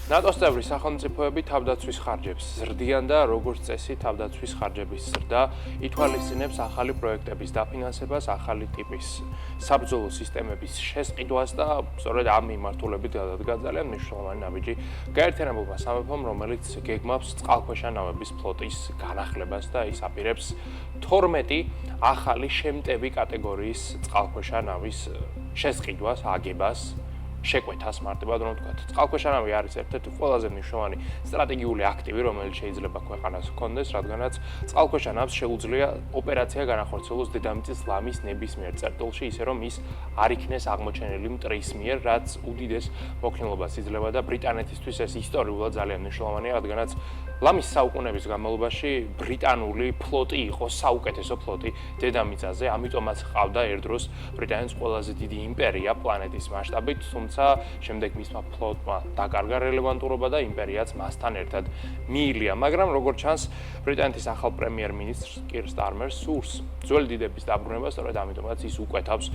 ნატოს წევრი სახელმწიფოები თავდაცვის ხარჯებს ზრდიან და როგორც წესი თავდაცვის ხარჯების ზრდა ითვალისწინებს ახალი პროექტების დაფინანსებას, ახალი ტიპის საბრძოლო სისტემების შესყიდვას და სწორედ ამ მიმართულებით გადადგა ძალიან მნიშვნელოვანი ნაბიჯი გაერთიანებულმა სამეფომ, რომელიც გეგმავს წყალქვეშა ნავების ფლოტის განახლებას და ის აპირებს 12 ახალი შემტევი კატეგორიის წყალქვეშა ნავის შესყიდვას, აგებას. შეკვეთას მარტივად რომ ვთქვათ. წყალქვეშა ნავი არის ერთ-ერთი ყველაზე მნიშვნელოვანი სტრატეგიული აქტივი, რომელიც შეიძლება ქვეყანას ჰქონდეს, რადგანაც წყალქვეშა ნავს შეუძლია ოპერაცია განახორციელოს დედამიწის ლამის ნებისმიერ წერტილში, ისე რომ ის არ იქნეს აღმოჩენილი მტრის მიერ, რაც უდიდეს მოქნილობას იძლევა და ბრიტანეთისთვის ეს ისტორიულად ძალიან მნიშვნელოვანია, რადგანაც ლამის საუკუნეების განმავლობაში ბრიტანული ფლოტი იყო საუკეთესო ფლოტი დედამიწაზე, ამიტომაც ჰყავდა ერთდროს ბრიტანეთის ყველაზე დიდი იმპერია პლანეტის მასშტაბით, თუმცა შემდეგ მისმა ფლოტმა დაკარგა რელევანტურობა და იმპერიაც მასთან ერთად მიილია, მაგრამ როგორც ჩანს, ბრიტანეთის ახალ პრემიერ-მინისტრს კირ სტარმერს სურს ძველი დიდების დაბრუნება, სწორედ ამიტომაც ის უკვეთავს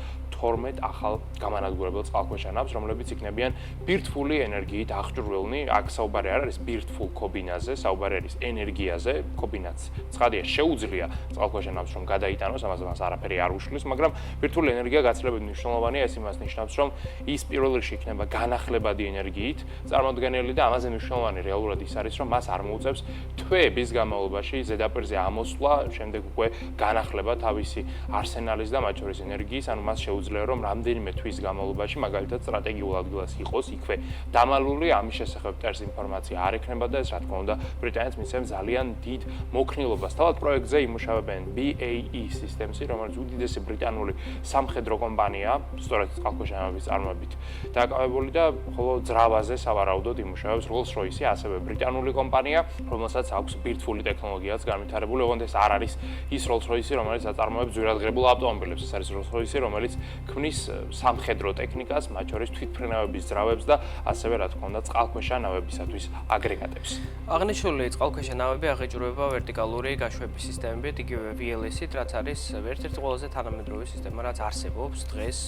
12 ახალ გამანადგურებელ წყალქვეშა ნავს, რომლებიც იქნებიან ბირთვული ენერგიით აღჭურვილნი. აქ საუბარი არ არის ბირთვულ კობინაზე, საუბარი არის ენერგიაზე, კობინაც ცხადია შეუძლია წყალქვეშა ნავს რომ გადაიტანოს, ამას არაფერი არ უშლის, მაგრამ ბირთვული ენერგია გაცილებით მნიშვნელოვანია, ეს იმას ნიშნავს, რომ ის პირველ რიგში იქნება განახლებადი ენერგიით წარმოდგენილი და ამაზე მნიშვნელოვანი რეალურად ის არის, რომ მას არ მოუწევს თვეების განმავლობაში ზედაპირზე ამოსვლა, შემდეგ უკვე განახლება თავისი არსენალის და მათ შორის ენერგიის, ანუ მას შეუძლია რომ რამდენიმე თვის განმავლობაში მაგალითად სტრატეგიულ ადგილას იყოს იქვე დამალული, ამის შესახებ ტერს ინფორმაცია არ ექნება და ეს რა თქმა უნდა ბრიტანეთს მისცემს ძალიან დიდ მოქნილობას. თავად პროექტზე იმუშავებენ BAE Systems-ი, რომელიც უდიდესი ბრიტანული სამხედრო კომპანია, სწორედ წყალქვეშა ნავების წარმოებით დაკავებული და ხოლო ძრავაზე სავარაუდოდ იმუშავებს Rolls-Royce-ი, ასევე ბრიტანული კომპანია, რომელსაც აქვს ბირთვული ტექნოლოგიაც განვითარებული, ოღონდ ეს არ არის ის Rolls-Royce-ი, რომელიც აწარმოებს ძვირადღირებულ ავტომობილებს, ეს არის Rolls-Royce-ი, რომელიც ქმნის სამხედრო ტექნიკას, მათ შორის თვითმფრინავების ძრავებს და ასევე რა თქმა უნდა წყალქვეშა ნავებისათვის აგრეგატებს. აღნიშნული წყალქვეშა ნავები აღიჭურება ვერტიკალური გაშვების სისტემებით, იგივე VLS-ით, რაც არის ერთ-ერთი ყველაზე თანამედროვე სისტემა, რაც არსებობს დღეს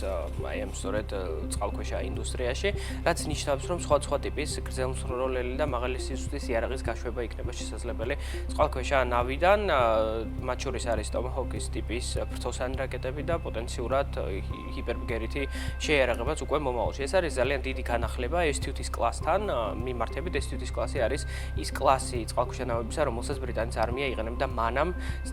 აი ამ სწორედ წყალქვეშა ინდუსტრიაში, რაც ნიშნავს, რომ სხვა ტიპის გრძელმსროლელი და მაღალი სიზუსტის იარაღის გაშვება იქნება შესაძლებელი წყალქვეშა ნავიდან, მათ შორის არის Tomahawk-ის ტიპის ფრთოსანი რაკეტები და პოტენციურად ჰიპერბგერითი შეიარაღებაც უკვე მომავალში. ეს არის ძალიან დიდი განახლება S-2-ის კლასთან მიმართებით. S-2-ის კლასი არის ის კლასი წყალქვეშა ნავებისა, რომელსაც ბრიტანეთის არმია იყენებდა მანამ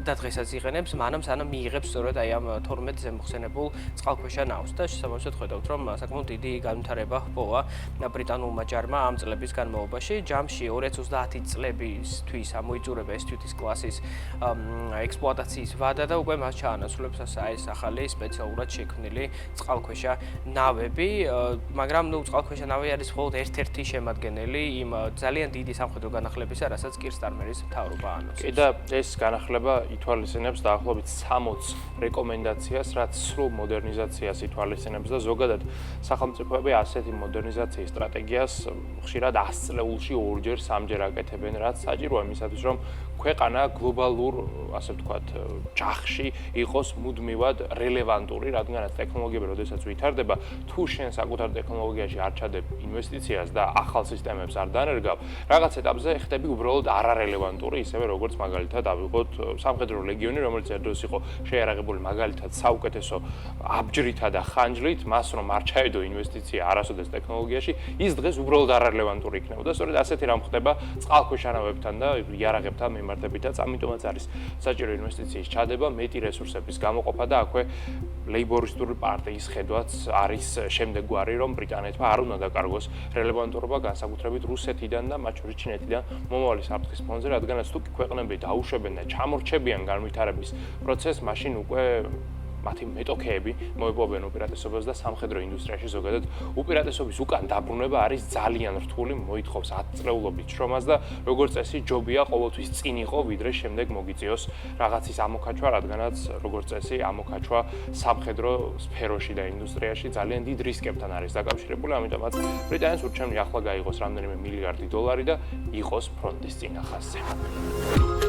და დღესაც იყენებს, მანამ სანამ მიიღებს სწორედ აი ამ 12 ზემოხსენებულ წყალქვეშა ნავს და შესაბამისად ხედავთ, რომ საკმაოდ დიდი განვითარება ჰპოვა ბრიტანულმა ჯარმა ამ წლების განმავლობაში. ჯამში 2030 წლებისთვის ამოიწურება S-2-ის კლასის ექსპლუატაციის ვადა და უკვე მას ჩაანაცვლებს ეს ახალი სპეციალურად შექმნილი წყალქვეშა ნავები, მაგრამ წყალქვეშა ნავი არის მხოლოდ ერთ-ერთი შემადგენელი იმ ძალიან დიდი სამხედრო განახლებისა, რასაც კირ სტარმერის მთავრობა ანონსებს. კი და ეს განახლება ითვალისწინებს დაახლოებით 60 რეკომენდაციას, რაც სრულ მოდერნიზაციას ითვალისწინებს და ზოგადად სახელმწიფოები ასეთი მოდერნიზაციის სტრატეგიას ხშირად 100 წლეულში ორჯერ, სამჯერ აკეთებენ, რაც საჭიროა იმისათვის, რომ ქვეყანა გლობალურ, ასე ვთქვათ, ჯახში იყოს მუდმივად რელევანტური, რადგანაც ტექნოლოგიები როდესაც ვითარდება, თუ შენ საკუთარ ტექნოლოგიაში არ ჩადებ ინვესტიციას და ახალ სისტემებს არ დანერგავ, რაღაც ეტაპზე ხდები უბრალოდ არარელევანტური, ისევე როგორც მაგალითად ავიღოთ სამხედრო ლეგიონი, რომელიც ერთ დროს იყო შეიარაღებული მაგალითად საუკეთესო აბჯრითა და ხანჯლით, მას რომ არ ჩაედო ინვესტიცია არასოდეს ტექნოლოგიაში, ის დღეს უბრალოდ არარელევანტური იქნება და სწორედ ასეთი რამ ხდება წყალქვეშა ნავებთან და იარაღებთან მიმართებითაც, ამიტომაც არის საჭირო ინვესტიციის ჩადება, მეტი რესურსების გამოყოფა და აქვე ლეიბორისტული პარტიის ხედვაც არის შემდეგგვარი, რომ ბრიტანეთმა არ უნდა დაკარგოს რელევანტურობა განსაკუთრებით რუსეთიდან და მათ შორის ჩინეთიდან მომავალი საფრთხის ფონზე, რადგანაც თუ ქვეყნები დაუშვებენ და ჩამორჩებიან განვითარების პროცესს, მაშინ უკვე მათი მეტოქეები მოეპოვებენ უპირატესობას და სამხედრო ინდუსტრიაში ზოგადად უპირატესობის უკან დაბრუნება არის ძალიან რთული, მოითხოვს 10 წლეულობით შრომას და როგორც წესი ჯობია ყოველთვის წინ იყო, ვიდრე შემდეგ მოგიწიოს რაღაცის ამოქაჩვა, რადგანაც როგორც წესი ამოქაჩვა სამხედრო სფეროში და ინდუსტრიაში ძალიან დიდ რისკებთან არის დაკავშირებული, ამიტომაც ბრიტანეთს ურჩევნია ახლა გაიღოს რამდენიმე მილიარდი დოლარი და იყოს ფრონტის წინა ხაზზე.